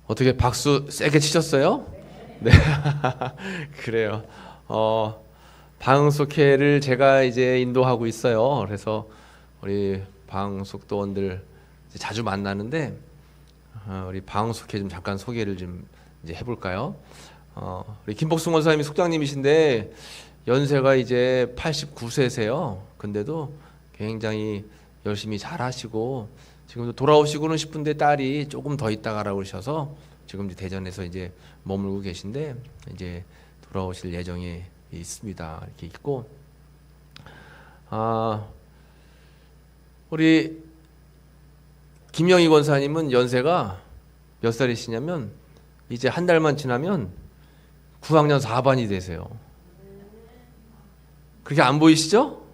어떻게 박수 세게 치셨어요? 네. 그래요. 방속회를 제가 이제 인도하고 있어요. 그래서 우리 방속도원들 자주 만나는데 우리 방속회 좀 잠깐 소개를 좀 이제 해볼까요? 우리 김복승 원사님이 속장님이신데 연세가 이제 89세세요. 근데도 굉장히 열심히 잘하시고 지금도 돌아오시고는 싶은데 딸이 조금 더 있다가라고 그러셔서 지금 이제 대전에서 이제 머물고 계신데 이제 돌아오실 예정이 있습니다. 이렇게 있고 우리 김영희 권사님은 연세가 몇 살이시냐면 이제 한 달만 지나면 9학년 4반이 되세요. 그렇게 안 보이시죠?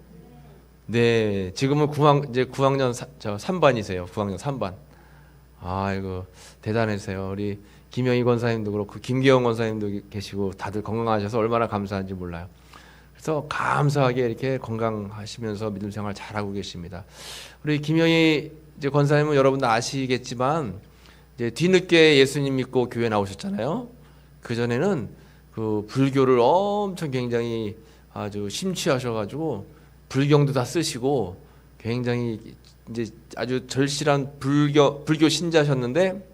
네, 지금은 이제 9학년 3반이세요. 9학년 3반. 이거 대단하세요. 우리 김영희 권사님도 그렇고 김계영 권사님도 계시고 다들 건강하셔서 얼마나 감사한지 몰라요. 그래서 감사하게 이렇게 건강하시면서 믿음 생활 잘하고 계십니다. 우리 김영희 이제 권사님은 여러분도 아시겠지만 이제 뒤늦게 예수님 믿고 교회 나오셨잖아요. 그 전에는 그 불교를 엄청 굉장히 아주 심취하셔가지고 불경도 다 쓰시고 굉장히 이제 아주 절실한 불교 신자셨는데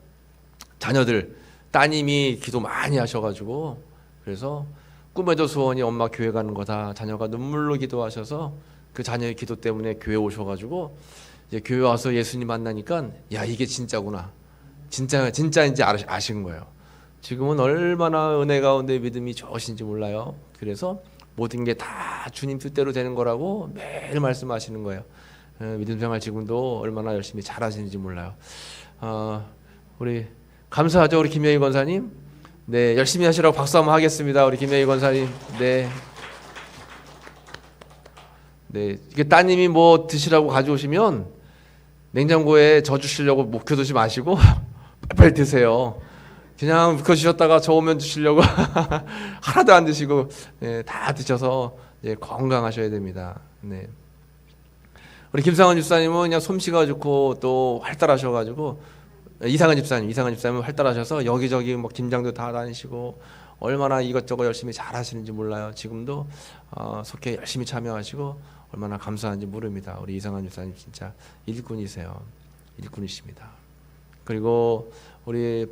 자녀들 따님이 기도 많이 하셔가지고 그래서 꿈에도 소원이 엄마 교회 가는 거다. 자녀가 눈물로 기도하셔서 그 자녀의 기도 때문에 교회 오셔가지고 이제 교회 와서 예수님 만나니까 야 이게 진짜구나. 진짜인지 아신 거예요. 지금은 얼마나 은혜 가운데 믿음이 좋으신지 몰라요. 그래서 모든 게 다 주님 뜻대로 되는 거라고 매일 말씀하시는 거예요. 믿음 생활 지금도 얼마나 열심히 잘하시는지 몰라요. 우리 감사하죠, 우리 김영희 권사님. 네, 열심히 하시라고 박수 한번 하겠습니다, 우리 김영희 권사님. 네, 네, 이게 따님이 뭐 드시라고 가져오시면 냉장고에 저 주시려고 묵혀두지 마시고 빨리 드세요. 그냥 묵혀주셨다가 저 오면 주시려고 하나도 안 드시고 네, 다 드셔서 네, 건강하셔야 됩니다. 네. 우리 김상원 집사님은 그냥 솜씨가 좋고 또 활달하셔가지고 이상한 집사님은 활달하셔서 여기저기 뭐 김장도 다 다니시고 얼마나 이것저것 열심히 잘하시는지 몰라요. 지금도 속회 열심히 참여하시고 얼마나 감사한지 모릅니다. 우리 이상한 집사님 진짜 일꾼이세요. 일꾼이십니다. 그리고 우리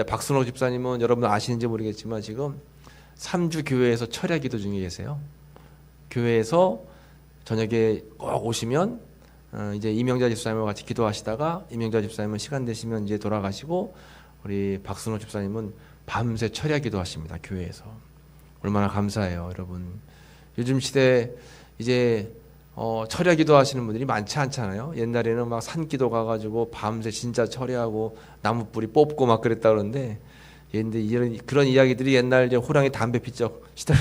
박순호 집사님은 여러분 아시는지 모르겠지만 지금 3주 교회에서 철야 기도 중에 계세요. 교회에서 저녁에 꼭 오시면 이제 이명자 집사님과 같이 기도하시다가 이명자 집사님은 시간 되시면 이제 돌아가시고 우리 박순호 집사님은 밤새 철야 기도하십니다. 교회에서. 얼마나 감사해요, 여러분. 요즘 시대 이제 철야 기도하시는 분들이 많지 않잖아요. 옛날에는 막 산기도 가가지고 밤새 진짜 철야하고 나무 뿌리 뽑고 막 그랬다 그러는데 근데 그런 이야기들이 옛날 이제 호랑이 담배 피적 시절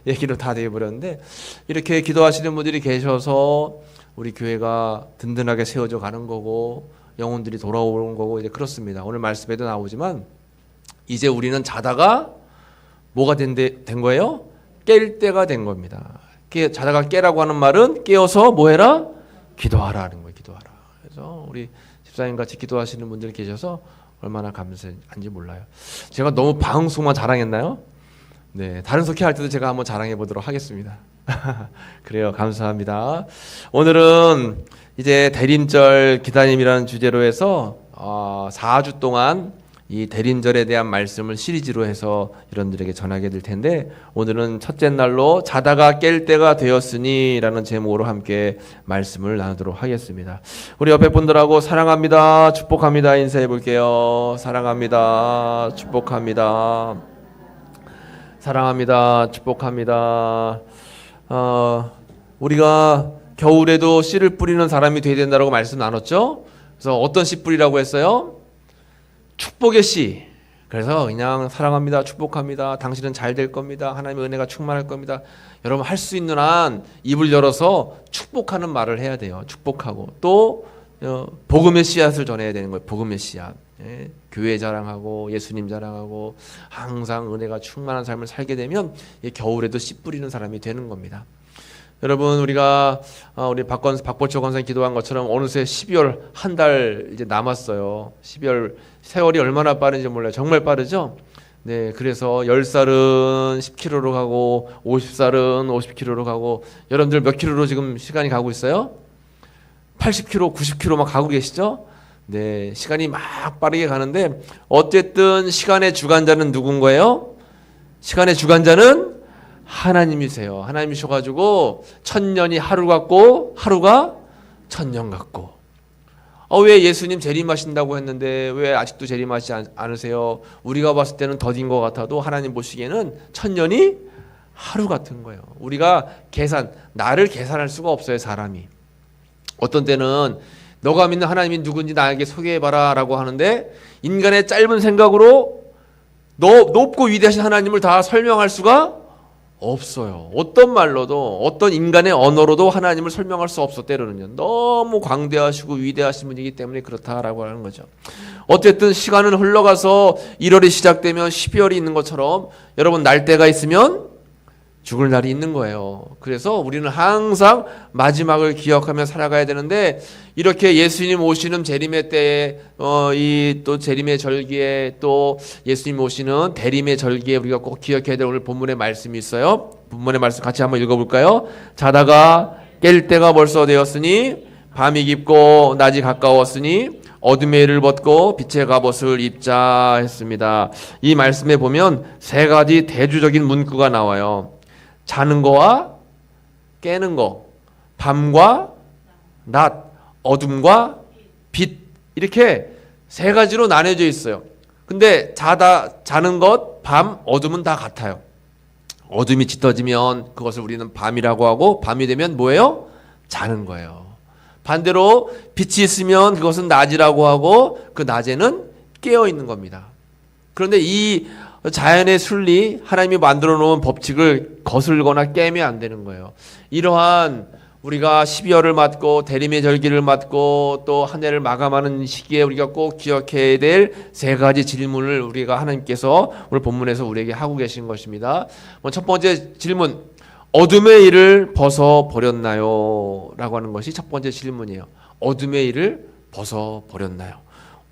얘기로 다 되어버렸는데 이렇게 기도하시는 분들이 계셔서 우리 교회가 든든하게 세워져 가는 거고 영혼들이 돌아오는 거고 이제 그렇습니다. 오늘 말씀에도 나오지만 이제 우리는 자다가 뭐가 된 거예요? 깰 때가 된 겁니다. 자다가 깨라고 하는 말은 깨어서 뭐 해라? 기도하라 하는 거예요. 기도하라. 그래서 우리 집사님 같이 기도하시는 분들이 계셔서 얼마나 감사한지 몰라요. 제가 너무 방송만 자랑했나요? 네, 다른 속회 할 때도 제가 한번 자랑해 보도록 하겠습니다. 그래요, 감사합니다. 오늘은 이제 대림절 기다림이라는 주제로 해서 4주 동안 이 대림절에 대한 말씀을 시리즈로 해서 여러분들에게 전하게 될 텐데 오늘은 첫째 날로 자다가 깰 때가 되었으니 라는 제목으로 함께 말씀을 나누도록 하겠습니다. 우리 옆에 분들하고 사랑합니다, 축복합니다 인사해 볼게요. 사랑합니다, 축복합니다. 사랑합니다, 축복합니다. 우리가 겨울에도 씨를 뿌리는 사람이 되어야 된다고 말씀 나눴죠? 그래서 어떤 씨 뿌리라고 했어요? 축복의 씨. 그래서 그냥 사랑합니다, 축복합니다, 당신은 잘 될 겁니다, 하나님의 은혜가 충만할 겁니다. 여러분 할 수 있는 한 입을 열어서 축복하는 말을 해야 돼요. 축복하고 또 복음의 씨앗을 전해야 되는 거예요. 복음의 씨앗. 예, 교회 자랑하고 예수님 자랑하고 항상 은혜가 충만한 삶을 살게 되면 겨울에도 씨 뿌리는 사람이 되는 겁니다. 여러분 우리가 우리 박보초 권사님 기도한 것처럼 어느새 12월 한 달 이제 남았어요. 12월 세월이 얼마나 빠른지 몰라요. 정말 빠르죠? 네, 그래서 10살은 10km로 가고 50살은 50km로 가고 여러분들 몇 킬로로 지금 시간이 가고 있어요? 80km, 90km 막 가고 계시죠? 네, 시간이 막 빠르게 가는데 어쨌든 시간의 주관자는 누군 거예요? 시간의 주관자는 하나님이세요. 하나님이셔가지고 천년이 하루 같고 하루가 천년 같고. 왜 예수님 재림하신다고 했는데 왜 아직도 재림하시지 않으세요? 우리가 봤을 때는 더딘 것 같아도 하나님 보시기에는 천년이 하루 같은 거예요. 우리가 나를 계산할 수가 없어요, 사람이. 어떤 때는 너가 믿는 하나님이 누군지 나에게 소개해봐라 라고 하는데 인간의 짧은 생각으로 높고 위대하신 하나님을 다 설명할 수가 없어요. 어떤 말로도 어떤 인간의 언어로도 하나님을 설명할 수 없어. 때로는요. 너무 광대하시고 위대하신 분이기 때문에 그렇다라고 하는 거죠. 어쨌든 시간은 흘러가서 1월이 시작되면 12월이 있는 것처럼 여러분 날 때가 있으면 죽을 날이 있는 거예요. 그래서 우리는 항상 마지막을 기억하며 살아가야 되는데 이렇게 예수님 오시는 재림의 때에 이 또 재림의 절기에 또 예수님 오시는 대림의 절기에 우리가 꼭 기억해야 될 오늘 본문의 말씀이 있어요. 본문의 말씀 같이 한번 읽어볼까요? 자다가 깰 때가 벌써 되었으니 밤이 깊고 낮이 가까웠으니 어둠의 일을 벗고 빛의 갑옷을 입자 했습니다. 이 말씀에 보면 세 가지 대조적인 문구가 나와요. 자는 거와 깨는 거, 밤과 낮, 어둠과 빛, 이렇게 세 가지로 나뉘어져 있어요. 근데 자는 것, 밤, 어둠은 다 같아요. 어둠이 짙어지면 그것을 우리는 밤이라고 하고 밤이 되면 뭐예요? 자는 거예요. 반대로 빛이 있으면 그것은 낮이라고 하고 그 낮에는 깨어 있는 겁니다. 그런데 이 자연의 순리, 하나님이 만들어 놓은 법칙을 거슬거나 깨면 안 되는 거예요. 이러한 우리가 12월을 맞고 대림의 절기를 맞고 또 한 해를 마감하는 시기에 우리가 꼭 기억해야 될 세 가지 질문을 우리가 하나님께서 오늘 본문에서 우리에게 하고 계신 것입니다. 첫 번째 질문, 어둠의 일을 벗어버렸나요? 라고 하는 것이 첫 번째 질문이에요. 어둠의 일을 벗어버렸나요?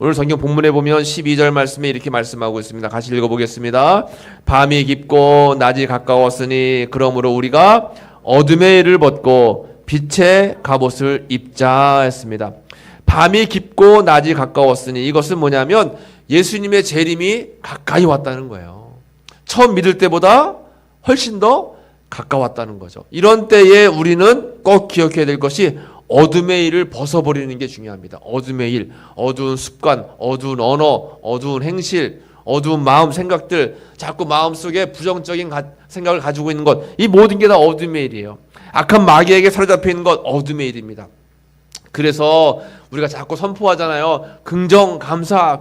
오늘 성경 본문에 보면 12절 말씀에 이렇게 말씀하고 있습니다. 같이 읽어보겠습니다. 밤이 깊고 낮이 가까웠으니 그러므로 우리가 어둠의 일을 벗고 빛의 갑옷을 입자 했습니다. 밤이 깊고 낮이 가까웠으니 이것은 뭐냐면 예수님의 재림이 가까이 왔다는 거예요. 처음 믿을 때보다 훨씬 더 가까웠다는 거죠. 이런 때에 우리는 꼭 기억해야 될 것이 어둠의 일을 벗어버리는 게 중요합니다. 어둠의 일, 어두운 습관, 어두운 언어, 어두운 행실, 어두운 마음, 생각들, 자꾸 마음속에 부정적인 생각을 가지고 있는 것, 이 모든 게 다 어둠의 일이에요. 악한 마귀에게 사로잡혀 있는 것, 어둠의 일입니다. 그래서 우리가 자꾸 선포하잖아요. 긍정, 감사,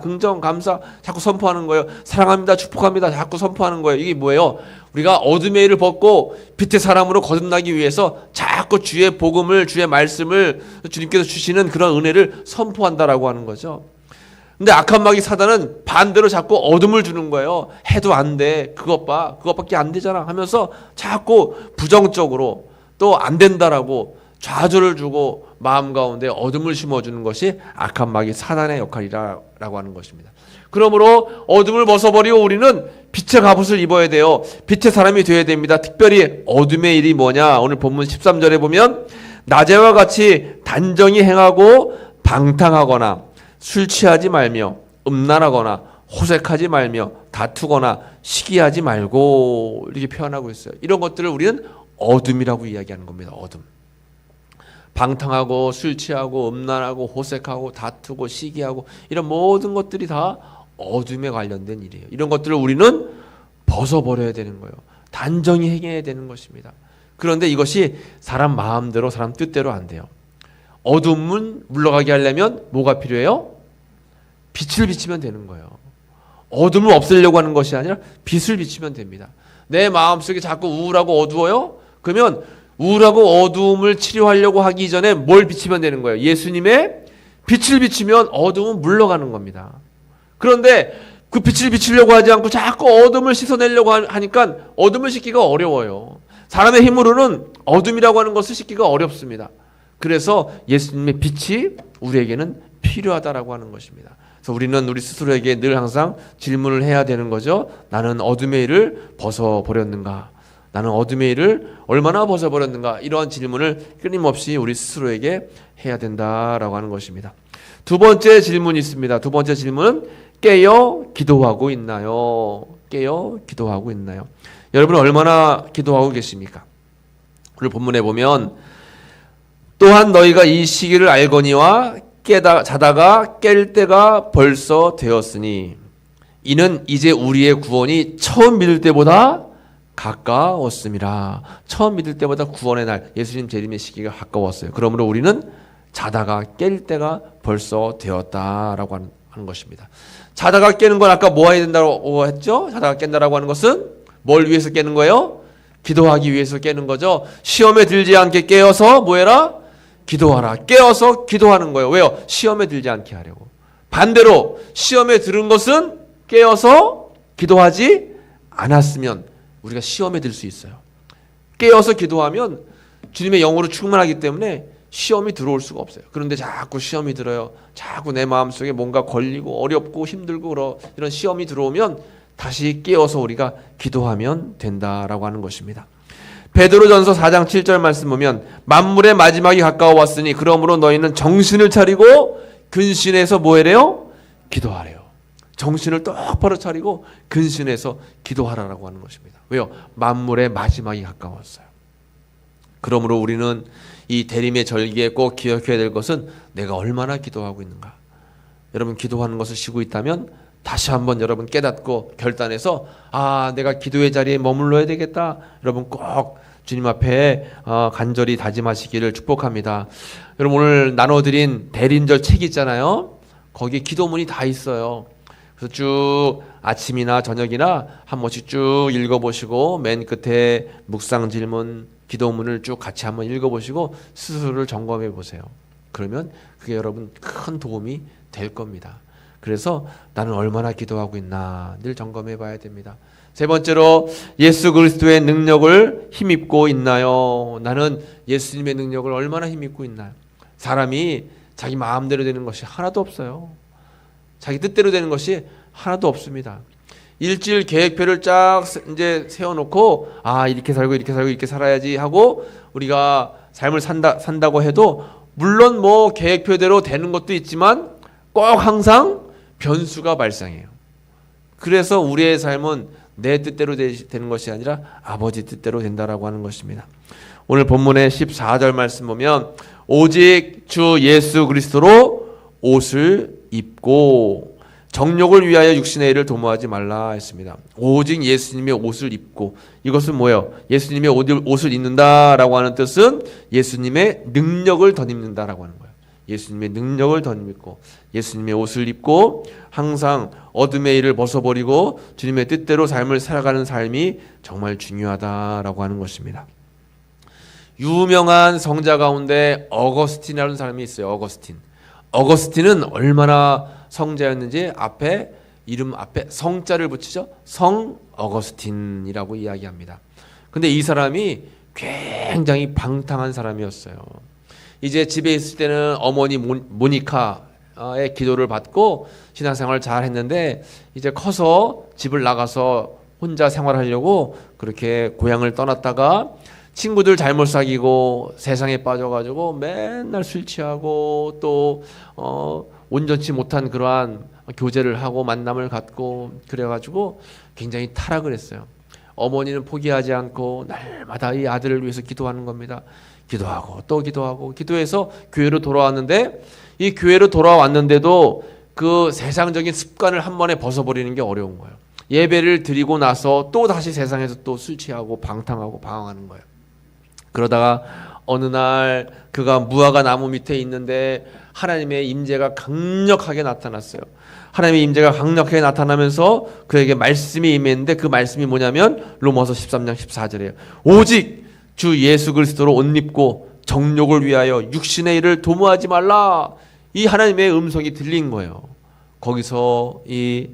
자꾸 선포하는 거예요. 사랑합니다, 축복합니다, 자꾸 선포하는 거예요. 이게 뭐예요? 우리가 어둠의 일을 벗고 빛의 사람으로 거듭나기 위해서 자꾸 주의 복음을, 주의 말씀을 주님께서 주시는 그런 은혜를 선포한다라고 하는 거죠. 근데 악한 마귀 사단은 반대로 자꾸 어둠을 주는 거예요. 해도 안 돼. 그것밖에 안 되잖아 하면서 자꾸 부정적으로 또 안 된다라고 좌절을 주고 마음 가운데 어둠을 심어주는 것이 악한 마귀 사단의 역할이라고 하는 것입니다. 그러므로 어둠을 벗어버리고 우리는 빛의 갑옷을 입어야 돼요. 빛의 사람이 되어야 됩니다. 특별히 어둠의 일이 뭐냐? 오늘 본문 13절에 보면 낮에와 같이 단정히 행하고 방탕하거나 술 취하지 말며 음란하거나 호색하지 말며 다투거나 시기하지 말고 이렇게 표현하고 있어요. 이런 것들을 우리는 어둠이라고 이야기하는 겁니다. 어둠. 방탕하고 술 취하고 음란하고 호색하고 다투고 시기하고 이런 모든 것들이 다 어둠에 관련된 일이에요. 이런 것들을 우리는 벗어버려야 되는 거예요. 단정히 행해야 되는 것입니다. 그런데 이것이 사람 마음대로 사람 뜻대로 안 돼요. 어둠은 물러가게 하려면 뭐가 필요해요? 빛을 비치면 되는 거예요. 어둠을 없애려고 하는 것이 아니라 빛을 비치면 됩니다. 내 마음속에 자꾸 우울하고 어두워요? 그러면 우울하고 어두움을 치료하려고 하기 전에 뭘 비치면 되는 거예요? 예수님의 빛을 비치면 어두움은 물러가는 겁니다. 그런데 그 빛을 비치려고 하지 않고 자꾸 어둠을 씻어내려고 하니까 어둠을 씻기가 어려워요. 사람의 힘으로는 어둠이라고 하는 것을 씻기가 어렵습니다. 그래서 예수님의 빛이 우리에게는 필요하다라고 하는 것입니다. 그래서 우리는 우리 스스로에게 늘 항상 질문을 해야 되는 거죠. 나는 어둠의 일을 벗어버렸는가? 나는 어둠의 일을 얼마나 벗어버렸는가? 이러한 질문을 끊임없이 우리 스스로에게 해야 된다라고 하는 것입니다. 두 번째 질문이 있습니다. 두 번째 질문은 깨어 기도하고 있나요? 깨어 기도하고 있나요? 여러분 얼마나 기도하고 계십니까? 오늘 본문에 보면 또한 너희가 이 시기를 알거니와 자다가 깰 때가 벌써 되었으니 이는 이제 우리의 구원이 처음 믿을 때보다 가까웠음이라. 처음 믿을 때보다 구원의 날, 예수님 재림의 시기가 가까웠어요. 그러므로 우리는 자다가 깰 때가 벌써 되었다라고 하는 것입니다. 자다가 깨는 건 아까 뭐 해야 된다고 했죠? 자다가 깬다라고 하는 것은 뭘 위해서 깨는 거예요? 기도하기 위해서 깨는 거죠. 시험에 들지 않게 깨어서 뭐해라? 기도하라. 깨어서 기도하는 거예요. 왜요? 시험에 들지 않게 하려고. 반대로 시험에 들은 것은 깨어서 기도하지 않았으면 우리가 시험에 들 수 있어요. 깨어서 기도하면 주님의 영으로 충만하기 때문에 시험이 들어올 수가 없어요. 그런데 자꾸 시험이 들어요. 자꾸 내 마음속에 뭔가 걸리고 어렵고 힘들고 이런 시험이 들어오면 다시 깨어서 우리가 기도하면 된다라고 하는 것입니다. 베드로전서 4장 7절 말씀 보면 만물의 마지막이 가까워 왔으니 그러므로 너희는 정신을 차리고 근신해서 뭐 해래요? 기도하래요. 정신을 똑바로 차리고 근신해서 기도하라라고 하는 것입니다. 왜요? 만물의 마지막이 가까웠어요. 그러므로 우리는 이 대림의 절기에 꼭 기억해야 될 것은 내가 얼마나 기도하고 있는가. 여러분 기도하는 것을 쉬고 있다면 다시 한번 여러분 깨닫고 결단해서 내가 기도의 자리에 머물러야 되겠다. 여러분 꼭 주님 앞에 간절히 다짐하시기를 축복합니다. 여러분 오늘 나눠드린 대림절 책 있잖아요. 거기에 기도문이 다 있어요. 그래서 쭉 아침이나 저녁이나 한 번씩 쭉 읽어보시고 맨 끝에 묵상 질문 기도문을 쭉 같이 한번 읽어보시고 스스로를 점검해 보세요. 그러면 그게 여러분 큰 도움이 될 겁니다. 그래서 나는 얼마나 기도하고 있나 늘 점검해 봐야 됩니다. 세 번째로 예수 그리스도의 능력을 힘입고 있나요? 나는 예수님의 능력을 얼마나 힘입고 있나요? 사람이 자기 마음대로 되는 것이 하나도 없어요. 자기 뜻대로 되는 것이 하나도 없습니다. 일주일 계획표를 쫙 이제 세워놓고 이렇게 살고 이렇게 살고 이렇게 살아야지 하고 우리가 삶을 산다고 해도 물론 뭐 계획표대로 되는 것도 있지만 꼭 항상 변수가 발생해요. 그래서 우리의 삶은 내 뜻대로 되는 것이 아니라 아버지 뜻대로 된다라고 하는 것입니다. 오늘 본문의 14절 말씀 보면 오직 주 예수 그리스도로 옷을 입고 정욕을 위하여 육신의 일을 도모하지 말라 했습니다. 오직 예수님의 옷을 입고, 이것은 뭐예요? 예수님의 옷을 입는다라고 하는 뜻은 예수님의 능력을 덧입는다라고 하는 거예요. 예수님의 능력을 덧입고 예수님의 옷을 입고 항상 어둠의 일을 벗어버리고 주님의 뜻대로 삶을 살아가는 삶이 정말 중요하다라고 하는 것입니다. 유명한 성자 가운데 어거스틴이라는 사람이 있어요. 어거스틴은 얼마나 성자였는지 이름 앞에 성자를 붙이죠. 성 어거스틴이라고 이야기합니다. 근데 이 사람이 굉장히 방탕한 사람이었어요. 이제 집에 있을 때는 어머니 모니카의 기도를 받고 신앙생활을 잘 했는데 이제 커서 집을 나가서 혼자 생활하려고 그렇게 고향을 떠났다가 친구들 잘못 사귀고 세상에 빠져가지고 맨날 술 취하고 또 온전치 못한 그러한 교제를 하고 만남을 갖고 그래가지고 굉장히 타락을 했어요. 어머니는 포기하지 않고 날마다 이 아들을 위해서 기도하는 겁니다. 기도하고 또 기도하고 기도해서 교회로 돌아왔는데 이 교회로 돌아왔는데도 그 세상적인 습관을 한 번에 벗어버리는 게 어려운 거예요. 예배를 드리고 나서 또 다시 세상에서 또 술 취하고 방탕하고 방황하는 거예요. 그러다가 어느 날 그가 무화과 나무 밑에 있는데 하나님의 임재가 강력하게 나타났어요. 하나님의 임재가 강력하게 나타나면서 그에게 말씀이 임했는데 그 말씀이 뭐냐면 로마서 13장 14절이에요. 오직 주 예수 그리스도로 옷 입고 정욕을 위하여 육신의 일을 도모하지 말라. 이 하나님의 음성이 들린 거예요. 거기서 이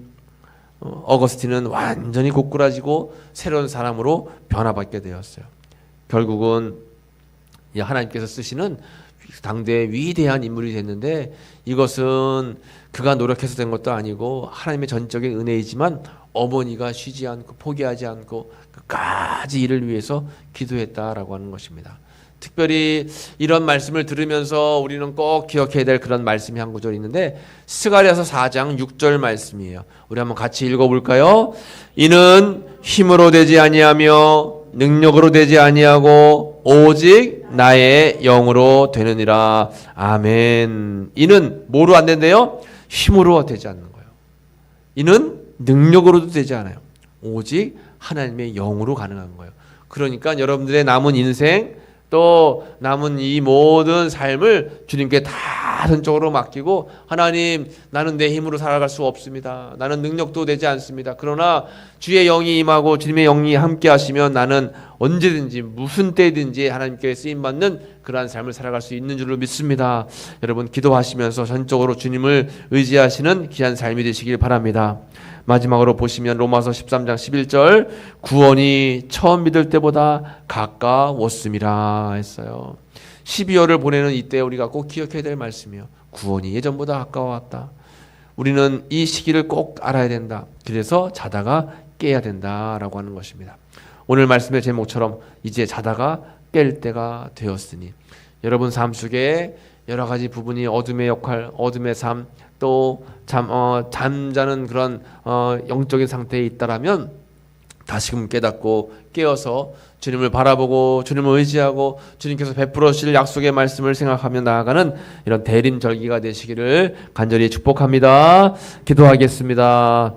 어거스틴은 완전히 고꾸라지고 새로운 사람으로 변화받게 되었어요. 결국은 하나님께서 쓰시는 당대의 위대한 인물이 됐는데, 이것은 그가 노력해서 된 것도 아니고 하나님의 전적인 은혜이지만 어머니가 쉬지 않고 포기하지 않고 끝까지 이를 위해서 기도했다라고 하는 것입니다. 특별히 이런 말씀을 들으면서 우리는 꼭 기억해야 될 그런 말씀이 한 구절 있는데, 스가랴서 4장 6절 말씀이에요. 우리 한번 같이 읽어볼까요? 이는 힘으로 되지 아니하며 능력으로 되지 아니하고 오직 나의 영으로 되느니라. 아멘. 이는 뭐로 안 된대요? 힘으로 되지 않는 거예요. 이는 능력으로도 되지 않아요. 오직 하나님의 영으로 가능한 거예요. 그러니까 여러분들의 남은 인생, 또 남은 이 모든 삶을 주님께 다 전적으로 맡기고, 하나님, 나는 내 힘으로 살아갈 수 없습니다. 나는 능력도 되지 않습니다. 그러나 주의 영이 임하고 주님의 영이 함께 하시면 나는 언제든지 무슨 때든지 하나님께 쓰임받는 그러한 삶을 살아갈 수 있는 줄로 믿습니다. 여러분, 기도하시면서 전적으로 주님을 의지하시는 귀한 삶이 되시길 바랍니다. 마지막으로 보시면 로마서 13장 11절, 구원이 처음 믿을 때보다 가까웠음이라 했어요. 12월을 보내는 이때 우리가 꼭 기억해야 될 말씀이에요. 구원이 예전보다 가까워왔다. 우리는 이 시기를 꼭 알아야 된다. 그래서 자다가 깨야 된다라고 하는 것입니다. 오늘 말씀의 제목처럼 이제 자다가 깰 때가 되었으니, 여러분 삶 속에 여러 가지 부분이 어둠의 역할, 어둠의 삶, 또 잠자는 그런 영적인 상태에 있다라면 다시금 깨닫고 깨어서 주님을 바라보고 주님을 의지하고 주님께서 베풀어 주실 약속의 말씀을 생각하며 나아가는 이런 대림절기가 되시기를 간절히 축복합니다. 기도하겠습니다.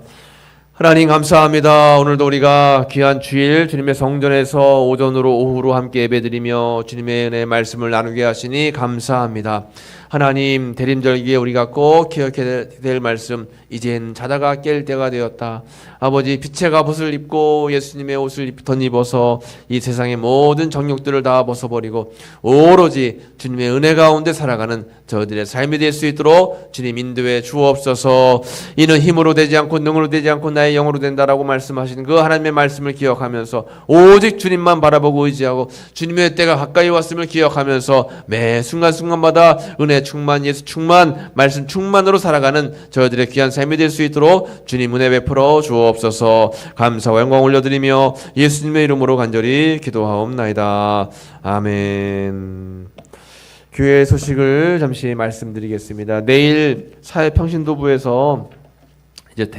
하나님 감사합니다. 오늘도 우리가 귀한 주일 주님의 성전에서 오전으로 오후로 함께 예배드리며 주님의 은혜의 말씀을 나누게 하시니 감사합니다. 하나님, 대림절기에 우리가 꼭 기억해야 될 말씀, 이젠 자다가 깰 때가 되었다. 아버지, 빛의 갑옷을 입고 예수님의 옷을 덧입어서 이 세상의 모든 정욕들을 다 벗어버리고 오로지 주님의 은혜 가운데 살아가는 저희들의 삶이 될 수 있도록 주님 인도해 주옵소서. 이는 힘으로 되지 않고 능으로 되지 않고 나의 영으로 된다라고 말씀하신 그 하나님의 말씀을 기억하면서 오직 주님만 바라보고 의지하고 주님의 때가 가까이 왔음을 기억하면서 매 순간순간마다 은혜 충만, 예수 충만, 말씀 충만으로 살아가는 저희들의 귀한 삶이 될 수 있도록 주님 은혜 베풀어 주옵소서. 감사와 영광 올려드리며 예수님의 이름으로 간절히 기도하옵나이다. 아멘. 교회 소식을 잠시 말씀드리겠습니다. 내일 사회평신도부에서 이제